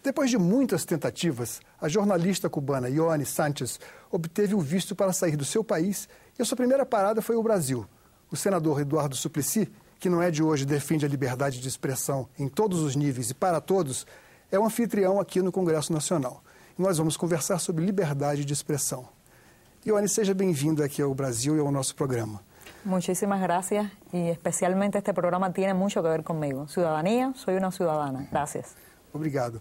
Depois de muitas tentativas, a jornalista cubana Ioanni Sánchez obteve o visto para sair do seu país e a sua primeira parada foi o Brasil. O senador Eduardo Suplicy, que não é de hoje defende a liberdade de expressão em todos os níveis e para todos, é o anfitrião aqui no Congresso Nacional. E nós vamos conversar sobre liberdade de expressão. Ioanni, seja bem-vinda aqui ao Brasil e ao nosso programa. Muchísimas gracias y especialmente este programa tiene mucho que ver conmigo. Ciudadanía, soy una ciudadana. Gracias. Obrigado.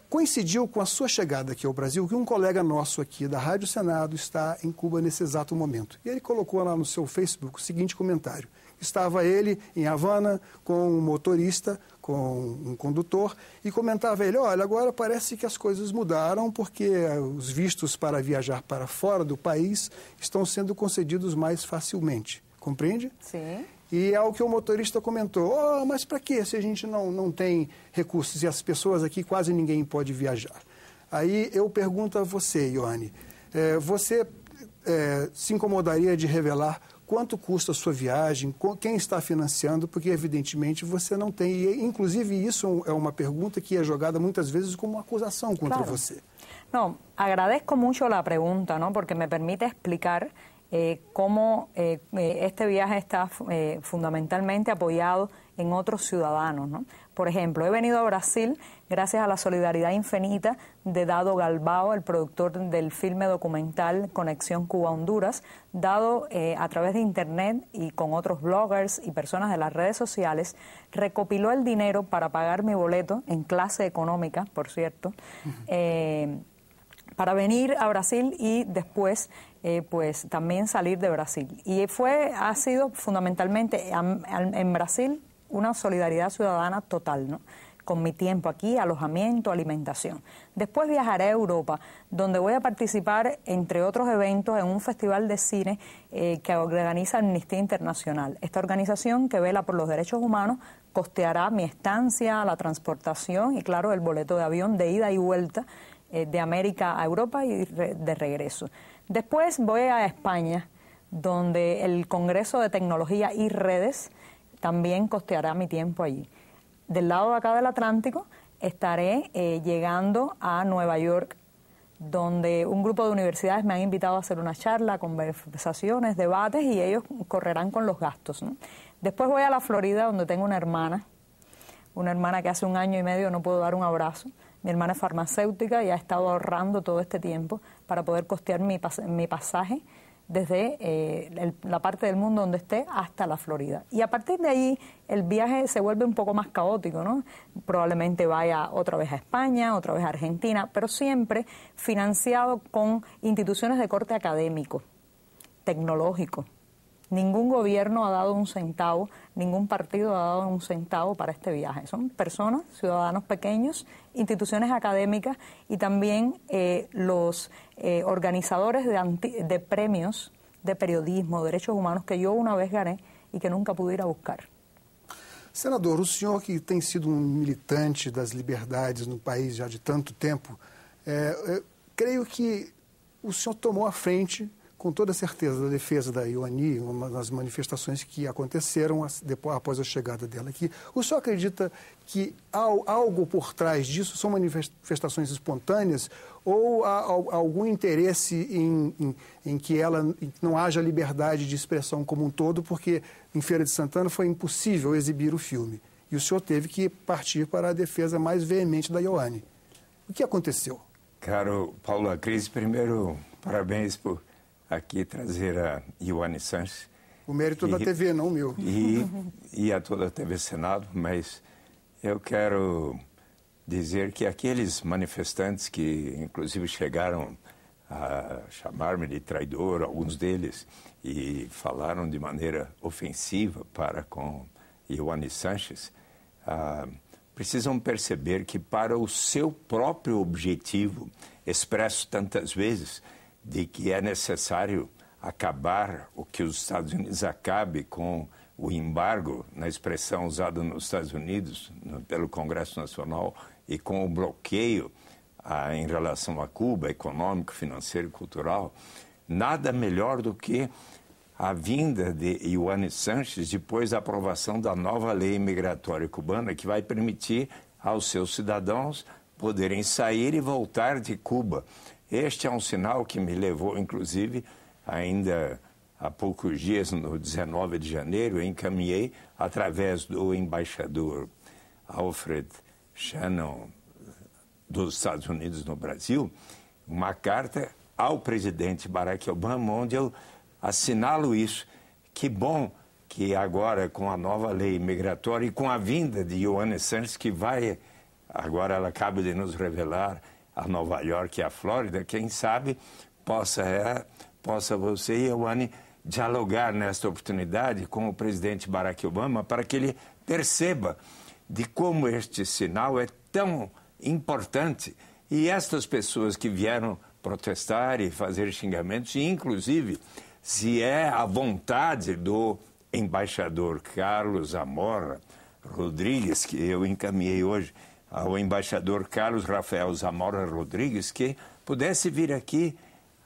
Coincidiu com a sua chegada aqui ao Brasil que um colega nosso aqui da Rádio Senado está em Cuba nesse exato momento. E ele colocou lá no seu Facebook o seguinte comentário. Estava ele em Havana com um motorista, com um condutor, e comentava ele, olha, agora parece que as coisas mudaram porque os vistos para viajar para fora do país estão sendo concedidos mais facilmente. Compreende? Sim. E é o que o motorista comentou, mas para que se a gente não tem recursos e as pessoas aqui quase ninguém pode viajar? Aí eu pergunto a você, Ioanni, você se incomodaria de revelar quanto custa a sua viagem, quem está financiando, porque evidentemente você não tem, e inclusive isso é uma pergunta que é jogada muitas vezes como uma acusação contra você. No, agradezco mucho la pregunta, ¿no? Porque me permite explicar cómo este viaje está fundamentalmente apoyado en otros ciudadanos, ¿no? Por ejemplo, he venido a Brasil gracias a la solidaridad infinita de Dado Galbao, el productor del filme documental Conexión Cuba-Honduras. Dado a través de Internet y con otros bloggers y personas de las redes sociales, recopiló el dinero para pagar mi boleto en clase económica, por cierto, para venir a Brasil y después pues también salir de Brasil. Y ha sido fundamentalmente en Brasil una solidaridad ciudadana total, ¿no? Con mi tiempo aquí, alojamiento, alimentación. Después viajaré a Europa, donde voy a participar, entre otros eventos, en un festival de cine que organiza Amnistía Internacional. Esta organización que vela por los derechos humanos costeará mi estancia, la transportación y, claro, el boleto de avión de ida y vuelta de América a Europa y de regreso. Después voy a España, donde el Congreso de Tecnología y Redes también costeará mi tiempo allí. Del lado de acá del Atlántico estaré llegando a Nueva York, donde un grupo de universidades me han invitado a hacer una charla, conversaciones, debates, y ellos correrán con los gastos, ¿no? Después voy a la Florida, donde tengo una hermana que hace 1 año y medio no puedo dar un abrazo. Mi hermana es farmacéutica y ha estado ahorrando todo este tiempo para poder costear mi pasaje desde la parte del mundo donde esté hasta la Florida. Y a partir de ahí el viaje se vuelve un poco más caótico, ¿no? Probablemente vaya otra vez a España, otra vez a Argentina, pero siempre financiado con instituciones de corte académico, tecnológico. Ningún gobierno ha dado un centavo, ningún partido ha dado un centavo para este viaje. Son personas, ciudadanos pequeños, instituciones académicas y también los organizadores de premios de periodismo, derechos humanos que yo una vez gané y que nunca pude ir a buscar. Senador, o senhor que tem sido militante das liberdades no país já de tanto tempo, creio que o senhor tomou a frente com toda certeza, da defesa da Ioanni, uma das manifestações que aconteceram após a chegada dela aqui. O senhor acredita que há algo por trás disso? São manifestações espontâneas ou há algum interesse em que não haja liberdade de expressão como um todo, porque em Feira de Santana foi impossível exibir o filme e o senhor teve que partir para a defesa mais veemente da Ioanni? O que aconteceu? Caro Paulo Cris, primeiro, parabéns por aqui trazer a Ioanni Sánchez. O mérito da TV, não meu. E a toda a TV Senado, mas eu quero dizer que aqueles manifestantes que inclusive chegaram a chamar-me de traidor, alguns deles, e falaram de maneira ofensiva para com Ioanni Sánchez, precisam perceber que para o seu próprio objetivo, expresso tantas vezes, de que é necessário acabar o que os Estados Unidos acabe com o embargo, na expressão usada nos Estados Unidos pelo Congresso Nacional, e com o bloqueio em relação a Cuba, econômico, financeiro e cultural, nada melhor do que a vinda de Ioanni Sánchez depois da aprovação da nova lei migratória cubana, que vai permitir aos seus cidadãos poderem sair e voltar de Cuba. Este é um sinal que me levou, inclusive, ainda há poucos dias, no 19 de janeiro, eu encaminhei, através do embaixador Alfred Shannon, dos Estados Unidos no Brasil, uma carta ao presidente Barack Obama, onde eu assinalo isso. Que bom que agora, com a nova lei migratória e com a vinda de Ioane Sanches, que vai, agora ela acaba de nos revelar, a Nova York e a Flórida, quem sabe possa você e Ioane dialogar nesta oportunidade com o presidente Barack Obama para que ele perceba de como este sinal é tão importante. E estas pessoas que vieram protestar e fazer xingamentos, e inclusive, se é a vontade do embaixador Carlos Zamora Rodrigues, que eu encaminhei hoje ao embaixador Carlos Rafael Zamora Rodrigues, que pudesse vir aqui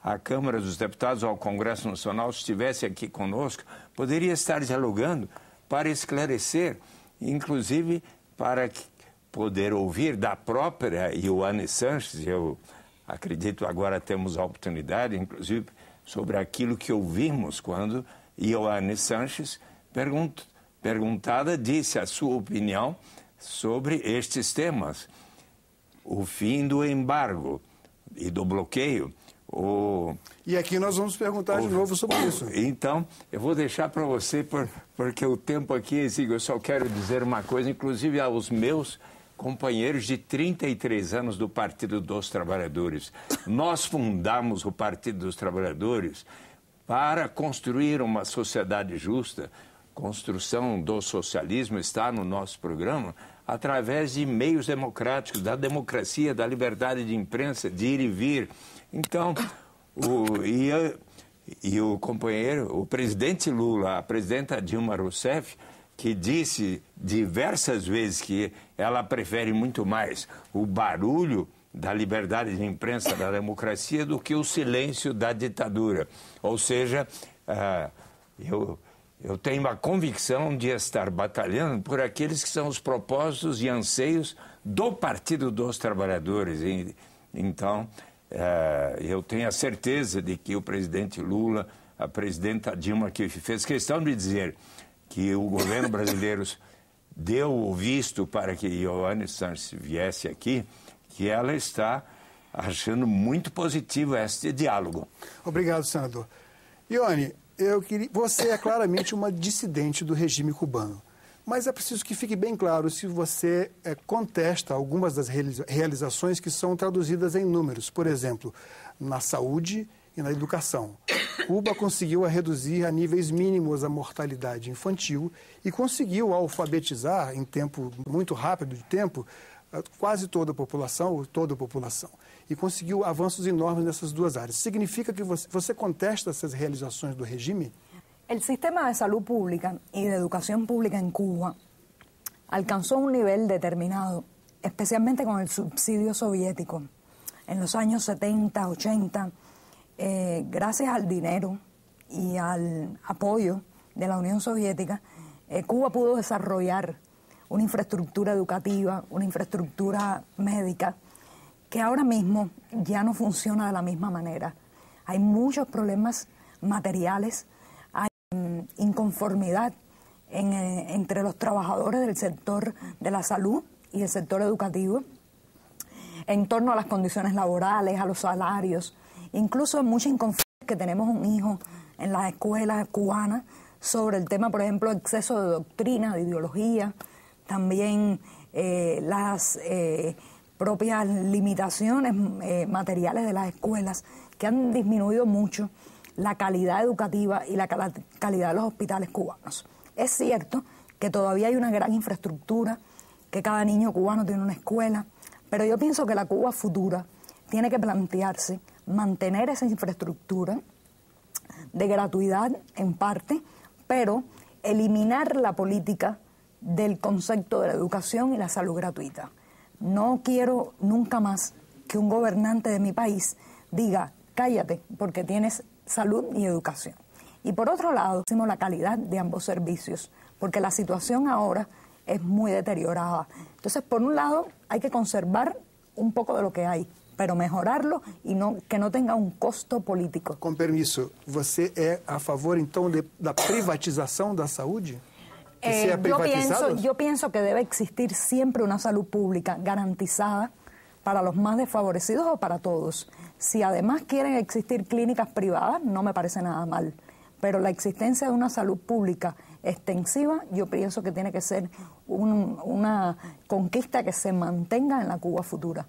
à Câmara dos Deputados, ao Congresso Nacional, se estivesse aqui conosco, poderia estar dialogando para esclarecer, inclusive para poder ouvir da própria Ioane Sanches. Eu acredito agora temos a oportunidade, inclusive, sobre aquilo que ouvimos quando Ioane Sanches, perguntada, disse a sua opinião sobre estes temas. O fim do embargo e do bloqueio. E aqui nós vamos perguntar de novo sobre isso. Então, eu vou deixar para você, porque o tempo aqui é exíguo. Eu só quero dizer uma coisa, inclusive aos meus companheiros de 33 anos do Partido dos Trabalhadores. Nós fundamos o Partido dos Trabalhadores para construir uma sociedade justa. Construção do socialismo está no nosso programa através de meios democráticos, da democracia, da liberdade de imprensa, de ir e vir. Então, o companheiro, o presidente Lula, a presidenta Dilma Rousseff, que disse diversas vezes que ela prefere muito mais o barulho da liberdade de imprensa, da democracia, do que o silêncio da ditadura. Ou seja, eu tenho a convicção de estar batalhando por aqueles que são os propósitos e anseios do Partido dos Trabalhadores. Então, eu tenho a certeza de que o presidente Lula, a presidenta Dilma, que fez questão de dizer que o governo brasileiro deu o visto para que Ioane Sanches viesse aqui, que ela está achando muito positivo este diálogo. Obrigado, senador. Ioane, você é claramente uma dissidente do regime cubano, mas é preciso que fique bem claro se você contesta algumas das realizações que são traduzidas em números. Por exemplo, na saúde e na educação. Cuba conseguiu reduzir a níveis mínimos a mortalidade infantil e conseguiu alfabetizar em tempo muito rápido de tempo quase toda a população, e conseguiu avanços enormes nessas duas áreas. Significa que você contesta essas realizações do regime? El sistema de salud pública y de educación pública en Cuba alcanzó un nivel determinado, especialmente con el subsidio soviético. En los años 70, 80, gracias al dinero y al apoyo de la Unión Soviética, Cuba pudo desarrollar una infraestructura educativa, una infraestructura médica, que ahora mismo ya no funciona de la misma manera. Hay muchos problemas materiales, hay inconformidad entre los trabajadores del sector de la salud y el sector educativo, en torno a las condiciones laborales, a los salarios, incluso mucha inconformidad que tenemos un hijo en las escuelas cubanas sobre el tema, por ejemplo, exceso de doctrina, de ideología, también las propias limitaciones materiales de las escuelas que han disminuido mucho la calidad educativa y la calidad de los hospitales cubanos. Es cierto que todavía hay una gran infraestructura, que cada niño cubano tiene una escuela, pero yo pienso que la Cuba futura tiene que plantearse mantener esa infraestructura de gratuidad en parte, pero eliminar la política del concepto de la educación y la salud gratuita. No quiero nunca más que un gobernante de mi país diga, cállate, porque tienes salud y educación. Y por otro lado, decimos la calidad de ambos servicios, porque la situación ahora es muy deteriorada. Entonces, por un lado, hay que conservar un poco de lo que hay, pero mejorarlo y que no tenga un costo político. Com permisso, você é a favor, então, da privatização da saúde? Que sea privatizado? Yo pienso que debe existir siempre una salud pública garantizada para los más desfavorecidos o para todos. Si además quieren existir clínicas privadas, no me parece nada mal. Pero la existencia de una salud pública extensiva, yo pienso que tiene que ser una conquista que se mantenga en la Cuba futura.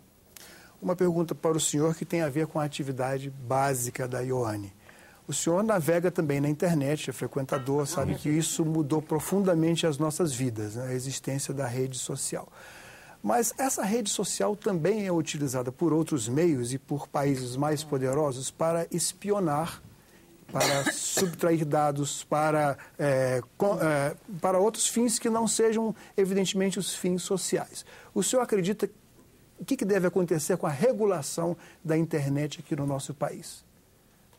Uma pergunta para o senhor que tem a ver com a atividade básica da Ioane. O senhor navega também na internet, é frequentador, sabe que isso mudou profundamente as nossas vidas, né? A existência da rede social. Mas essa rede social também é utilizada por outros meios e por países mais poderosos para espionar, para subtrair dados, para outros fins que não sejam, evidentemente, os fins sociais. O senhor acredita o que deve acontecer com a regulação da internet aqui no nosso país?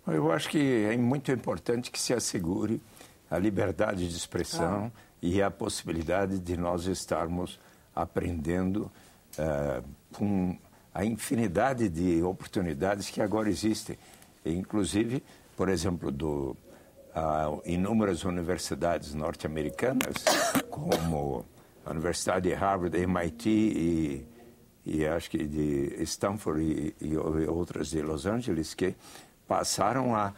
Eu acho que é muito importante que se assegure a liberdade de expressão e a possibilidade de nós estarmos aprendendo com a infinidade de oportunidades que agora existem. Inclusive, por exemplo, inúmeras universidades norte-americanas, como a Universidade de Harvard, MIT e acho que de Stanford e outras de Los Angeles, que passaram a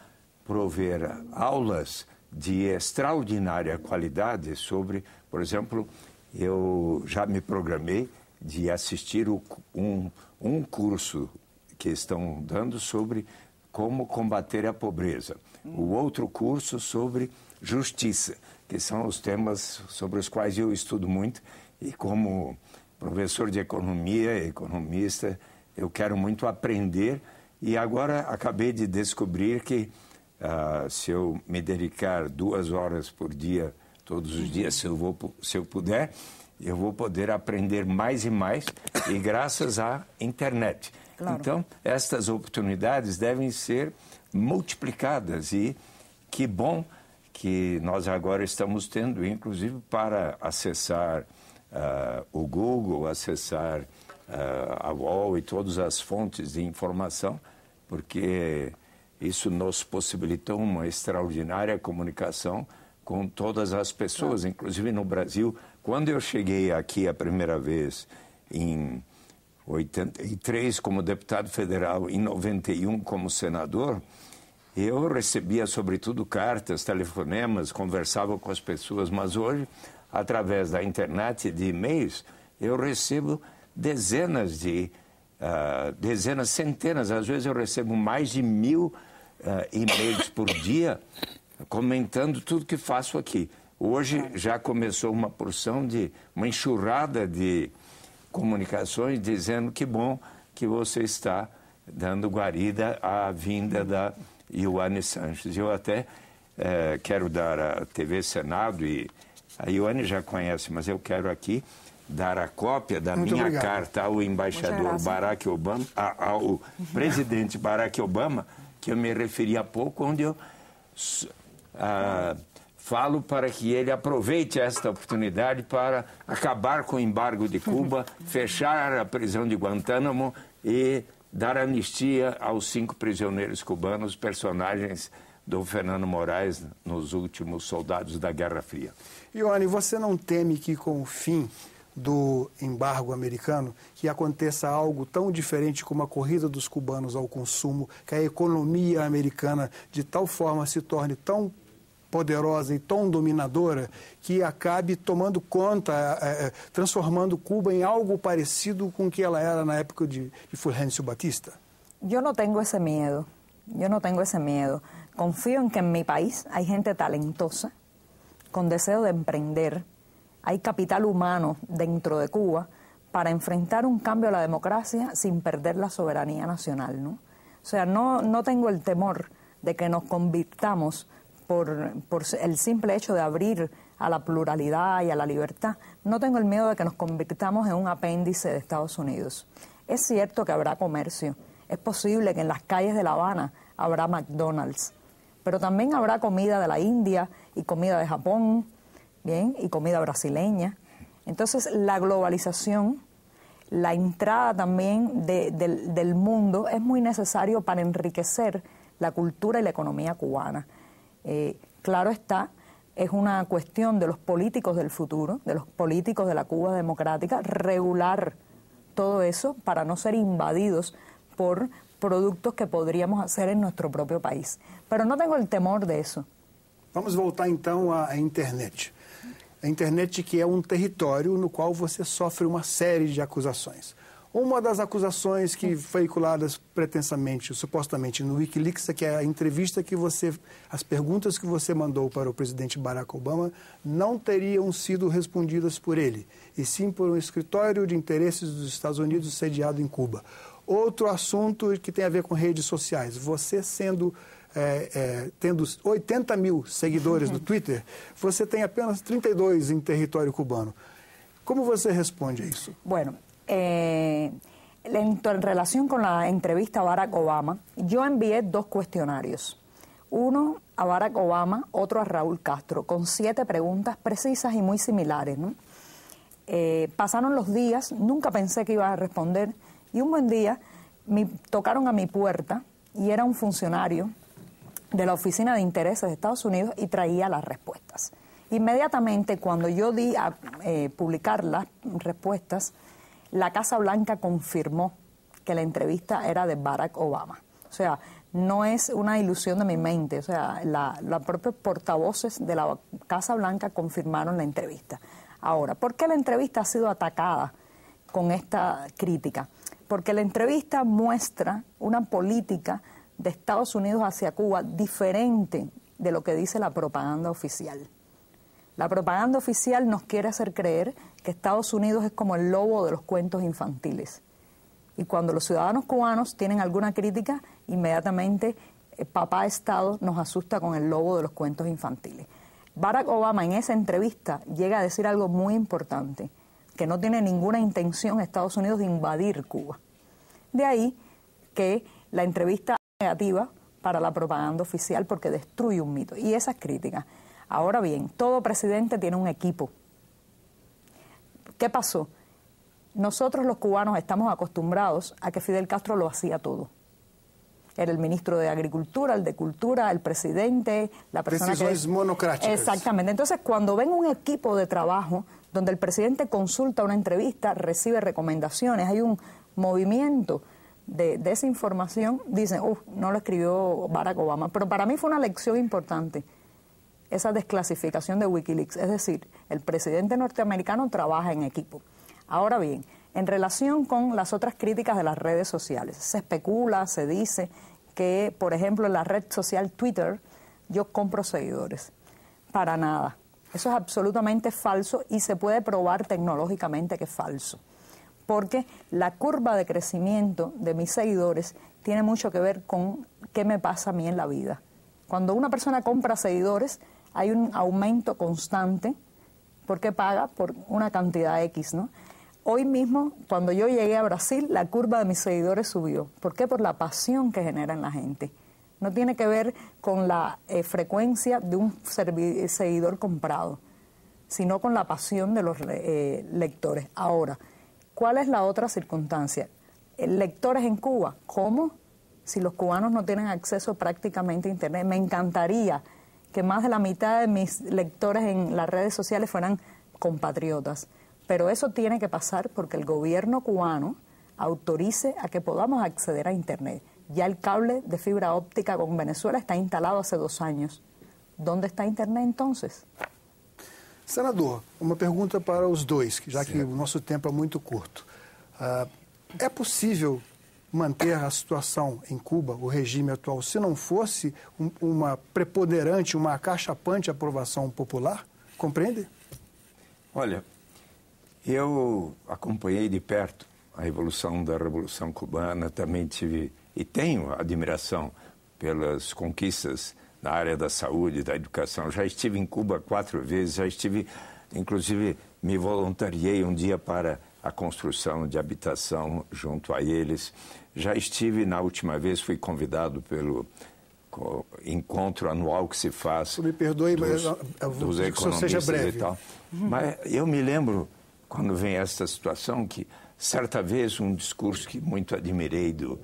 prover aulas de extraordinária qualidade sobre, por exemplo, eu já me programei de assistir um curso que estão dando sobre como combater a pobreza. O outro curso sobre justiça, que são os temas sobre os quais eu estudo muito e como professor de economia, economista, eu quero muito aprender e agora acabei de descobrir que se eu me dedicar 2 horas por dia, todos os dias, se eu puder, eu vou poder aprender mais e mais e graças à internet. Claro. Então, estas oportunidades devem ser multiplicadas e que bom que nós agora estamos tendo, inclusive para acessar o Google, acessar a UOL e todas as fontes de informação, porque isso nos possibilitou uma extraordinária comunicação com todas as pessoas, inclusive no Brasil. Quando eu cheguei aqui a primeira vez em 83 como deputado federal, em 91 como senador, eu recebia sobretudo cartas, telefonemas, conversava com as pessoas, mas hoje, através da internet, de e-mails, eu recebo centenas, às vezes eu recebo mais de 1000 e-mails por dia comentando tudo que faço aqui. Hoje já começou uma porção uma enxurrada de comunicações dizendo que bom que você está dando guarida à vinda da Ioane Sanches. Eu até quero dar à TV Senado, e a Ioane já conhece, mas eu quero aqui dar a cópia da minha carta ao embaixador Barack Obama, ao presidente Barack Obama, que eu me referi há pouco, onde eu falo para que ele aproveite esta oportunidade para acabar com o embargo de Cuba, fechar a prisão de Guantánamo e dar anistia aos 5 prisioneiros cubanos, personagens do Fernando Moraes nos últimos Soldados da Guerra Fria. Ioane, você não teme que com o fim do embargo americano, que aconteça algo tão diferente como a corrida dos cubanos ao consumo, que a economia americana de tal forma se torne tão poderosa e tão dominadora que acabe tomando conta, transformando Cuba em algo parecido com o que ela era na época de Fulgêncio Batista? Yo no tengo ese miedo, Confío en que en mi país hay gente talentosa, con deseo de emprender, hay capital humano dentro de Cuba para enfrentar un cambio a la democracia sin perder la soberanía nacional, ¿no? O sea, no tengo el temor de que nos convirtamos por el simple hecho de abrir a la pluralidad y a la libertad. No tengo el miedo de que nos convirtamos en un apéndice de Estados Unidos. Es cierto que habrá comercio, es posible que en las calles de La Habana habrá McDonald's, pero también habrá comida de la India y comida de Japón, bien, y comida brasileña. Entonces, la globalización, la entrada también del mundo es muy necesario para enriquecer la cultura y la economía cubana. Claro está, es una cuestión de los políticos del futuro, de los políticos de la Cuba democrática, regular todo eso para no ser invadidos por productos que podríamos hacer en nuestro propio país. Pero no tengo el temor de eso. Vamos voltar então à internet. A internet que é um território no qual você sofre uma série de acusações. Uma das acusações que veiculadas pretensamente, supostamente no Wikileaks, é que a entrevista que você, as perguntas que você mandou para o presidente Barack Obama não teriam sido respondidas por ele, e sim por um escritório de interesses dos Estados Unidos sediado em Cuba. Outro assunto que tem a ver com redes sociais, você tendo 80 mil seguidores no Twitter, você tem apenas 32 em território cubano. Como você responde a isso? Bueno, en relación con la entrevista a Barack Obama, yo envié 2 cuestionarios. Uno a Barack Obama, otro a Raúl Castro, con 7 preguntas precisas y muy similares, ¿no? Pasaron los días, nunca pensé que iba a responder, y un buen día tocaron a mi puerta y era un funcionario de la Oficina de Intereses de Estados Unidos y traía las respuestas. Inmediatamente, cuando yo di a publicar las respuestas, la Casa Blanca confirmó que la entrevista era de Barack Obama. O sea, no es una ilusión de mi mente. O sea, los propios portavoces de la Casa Blanca confirmaron la entrevista. Ahora, ¿por qué la entrevista ha sido atacada con esta crítica? Porque la entrevista muestra una política de Estados Unidos hacia Cuba diferente de lo que dice la propaganda oficial. La propaganda oficial nos quiere hacer creer que Estados Unidos es como el lobo de los cuentos infantiles. Y cuando los ciudadanos cubanos tienen alguna crítica, inmediatamente papá Estado nos asusta con el lobo de los cuentos infantiles. Barack Obama en esa entrevista llega a decir algo muy importante, que no tiene ninguna intención Estados Unidos de invadir Cuba. De ahí que la entrevista es negativa para la propaganda oficial porque destruye un mito. Y esas críticas. Ahora bien, todo presidente tiene un equipo. ¿Qué pasó? Nosotros los cubanos estamos acostumbrados a que Fidel Castro lo hacía todo. Era el ministro de Agricultura, el de Cultura, el presidente, la persona Decisiones monocráticas. Exactamente. Entonces, cuando ven un equipo de trabajo donde el presidente consulta una entrevista, recibe recomendaciones, hay un movimiento de desinformación, dicen, no lo escribió Barack Obama. Pero para mí fue una lección importante esa desclasificación de Wikileaks. Es decir, el presidente norteamericano trabaja en equipo. Ahora bien, en relación con las otras críticas de las redes sociales, se especula, se dice que, por ejemplo, en la red social Twitter, yo compro seguidores. Para nada. Eso es absolutamente falso y se puede probar tecnológicamente que es falso. Porque la curva de crecimiento de mis seguidores tiene mucho que ver con qué me pasa a mí en la vida. Cuando una persona compra seguidores, hay un aumento constante porque paga por una cantidad X, ¿no? Hoy mismo, cuando yo llegué a Brasil, la curva de mis seguidores subió. ¿Por qué? Por la pasión que genera en la gente. No tiene que ver con la frecuencia de un seguidor comprado, sino con la pasión de los lectores. Ahora, ¿cuál es la otra circunstancia? Lectores en Cuba, ¿cómo? Si los cubanos no tienen acceso prácticamente a Internet. Me encantaría que más de la mitad de mis lectores en las redes sociales fueran compatriotas. Pero eso tiene que pasar porque el gobierno cubano autorice a que podamos acceder a Internet. Ya el cable de fibra óptica con Venezuela está instalado hace 2 años. ¿Dónde está Internet entonces? Senador, uma pergunta para os dois, já que o nosso tempo é muito curto. É possível manter a situação em Cuba, o regime atual, se não fosse uma preponderante, uma acachapante aprovação popular? Compreende? Olha, eu acompanhei de perto a evolução da Revolução Cubana, também tive e tenho admiração pelas conquistas na área da saúde, da educação. Já estive em Cuba 4 vezes, já estive, inclusive, me voluntariei um dia para a construção de habitação junto a eles. Já estive, na última vez, fui convidado pelo encontro anual que se faz me perdoe, dos economistas e tal. Mas eu me lembro, quando vem essa situação, que certa vez, um discurso que muito admirei do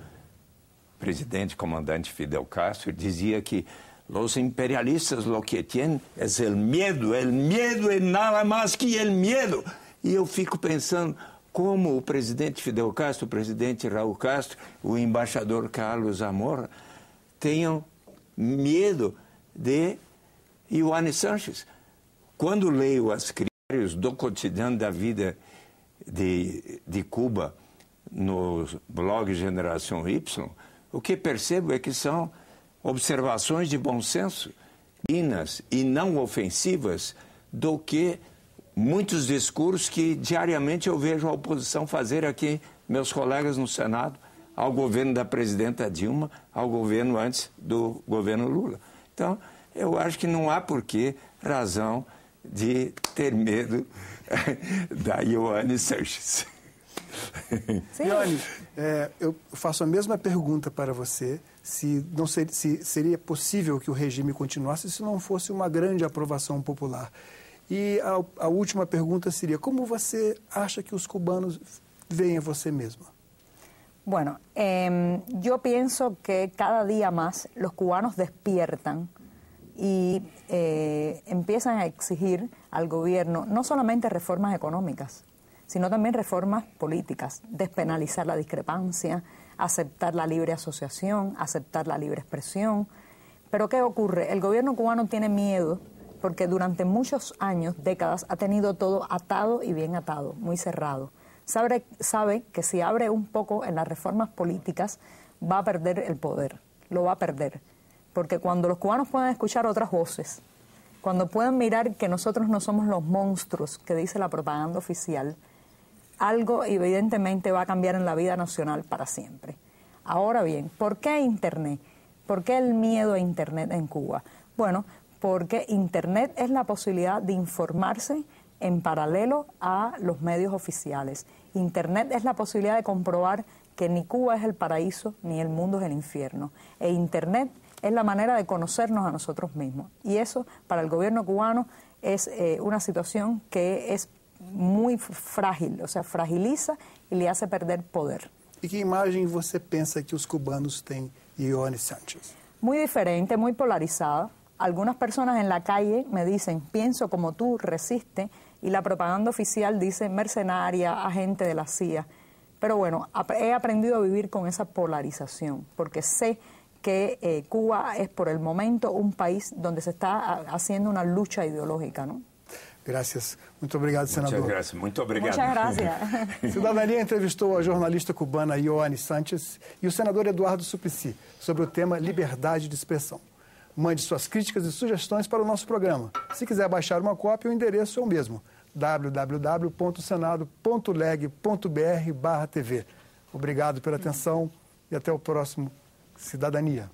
presidente comandante Fidel Castro, dizia que os imperialistas lo que tienen es el miedo é nada mais que el miedo. E eu fico pensando como o presidente Fidel Castro, o presidente Raul Castro, o embaixador Carlos Zamora tenham medo de Ioannis Sánchez. Quando leio as críticas do cotidiano da vida de Cuba no blog Geração Y, o que percebo é que são observações de bom senso, finas e não ofensivas, do que muitos discursos que diariamente eu vejo a oposição fazer aqui, meus colegas no Senado, ao governo da presidenta Dilma, ao governo antes do governo Lula. Então, eu acho que não há razão de ter medo da Ioannis Sánchez. Ioannis, eu faço a mesma pergunta para você, se seria possível que o regime continuasse se não fosse uma grande aprovação popular. E a última pergunta seria, como você acha que os cubanos veem a você mesma? Bueno, yo pienso que cada día más los cubanos despiertan y empiezan a exigir al gobierno no solamente reformas económicas, sino también reformas políticas, despenalizar la discrepancia, aceptar la libre asociación, aceptar la libre expresión. Pero ¿qué ocurre? El gobierno cubano tiene miedo porque durante muchos años, décadas, ha tenido todo atado y bien atado, muy cerrado. Sabe que si abre un poco en las reformas políticas va a perder el poder, lo va a perder. Porque cuando los cubanos puedan escuchar otras voces, cuando puedan mirar que nosotros no somos los monstruos que dice la propaganda oficial, algo evidentemente va a cambiar en la vida nacional para siempre. Ahora bien, ¿por qué Internet? ¿Por qué el miedo a Internet en Cuba? Bueno, porque Internet es la posibilidad de informarse en paralelo a los medios oficiales. Internet es la posibilidad de comprobar que ni Cuba es el paraíso ni el mundo es el infierno. E Internet es la manera de conocernos a nosotros mismos. Y eso, para el gobierno cubano, es una situación que es muy frágil, o sea, fragiliza y le hace perder poder. E que imagem você pensa que os cubanos têm de Ioannis Sánchez? Muy diferente, muy polarizada. Algunas personas en la calle me dicen, pienso como tú, resiste, y la propaganda oficial dice mercenaria, agente de la CIA. Pero bueno, he aprendido a vivir con esa polarización, porque sé que Cuba es por el momento un país donde se está haciendo una lucha ideológica, ¿no? Gracias. Muito obrigado, senador. Muchas gracias. Muito obrigado. Muchas gracias. Cidadania entrevistou a jornalista cubana Ioannis Sánchez e o senador Eduardo Suplicy sobre o tema liberdade de expressão. Mande suas críticas e sugestões para o nosso programa. Se quiser baixar uma cópia, o endereço é o mesmo, www.senado.leg.br/tv. Obrigado pela atenção e até o próximo Cidadania.